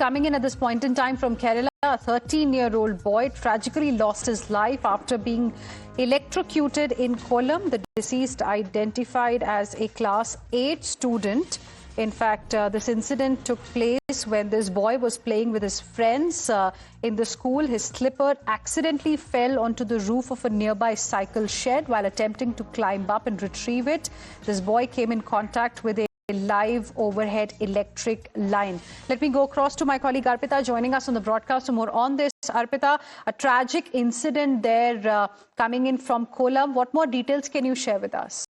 coming in at this point in time from Kerala. A 13-year-old boy tragically lost his life after being electrocuted in Kollam. The deceased identified as a class 8 student. In fact, this incident took place when this boy was playing with his friends in the school. His slipper accidentally fell onto the roof of a nearby cycle shed while attempting to climb up and retrieve it. This boy came in contact with a live overhead electric line. Let me go across to my colleague Arpita joining us on the broadcast for more on this. Arpita, a tragic incident there coming in from Kollam. What more details can you share with us?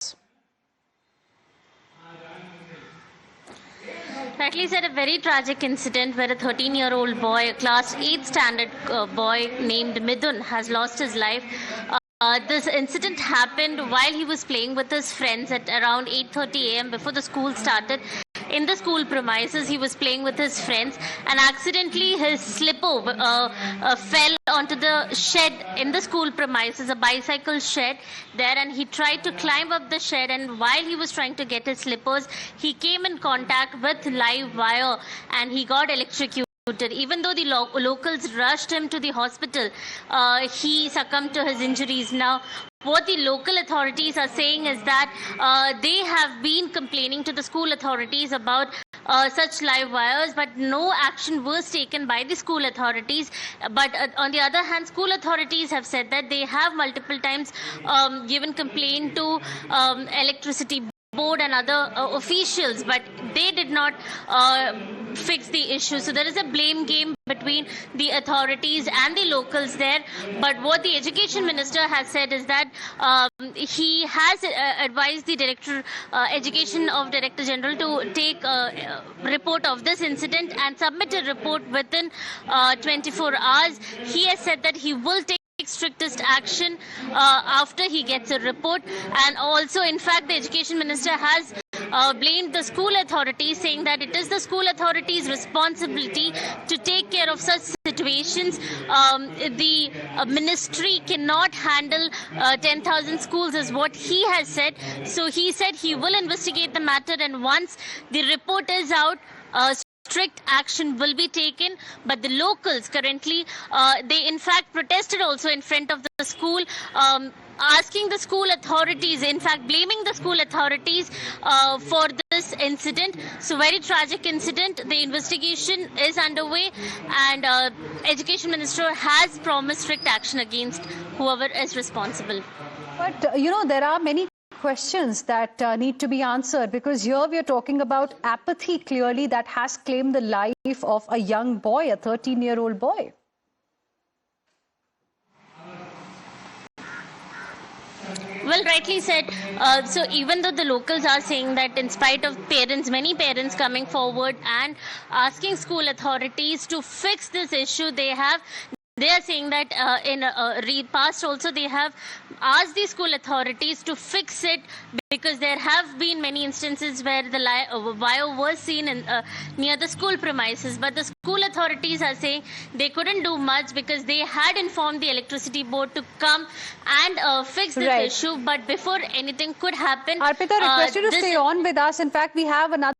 Rightly said, a very tragic incident where a 13-year-old boy, a class 8 standard boy named Midun, has lost his life. This incident happened while he was playing with his friends at around 8:30 a.m. before the school started. In the school premises, he was playing with his friends and accidentally his slipper fell onto the shed in the school premises, a bicycle shed there, and he tried to climb up the shed, and while he was trying to get his slippers, he came in contact with live wire and he got electrocuted. Even though the locals rushed him to the hospital, he succumbed to his injuries. Now, what the local authorities are saying is that they have been complaining to the school authorities about such live wires, but no action was taken by the school authorities. But on the other hand, school authorities have said that they have multiple times given complaint to electricity board and other officials, but they did not fix the issue. So there is a blame game between the authorities and the locals there. But what the education minister has said is that he has advised the education of Director General to take a report of this incident and submit a report within 24 hours. He has said that he will take strictest action after he gets a report, and also in fact the education minister has blamed the school authorities, saying that it is the school authorities' responsibility to take care of such situations. The ministry cannot handle 10,000 schools is what he has said. So he said he will investigate the matter, and once the report is out, strict action will be taken. But the locals currently, they in fact protested also in front of the school, asking the school authorities, in fact blaming the school authorities for this incident. So very tragic incident. The investigation is underway, and Education Minister has promised strict action against whoever is responsible. But there are many questions that need to be answered, because here we are talking about apathy clearly that has claimed the life of a young boy, a 13-year-old boy. Well, rightly said. So even though the locals are saying that in spite of many parents coming forward and asking school authorities to fix this issue, they are saying that in past also they have asked the school authorities to fix it, because there have been many instances where the wire was seen near the school premises. But the school authorities are saying they couldn't do much because they had informed the electricity board to come and fix this issue. But before anything could happen, Arpita, request you to stay on with us. In fact, we have another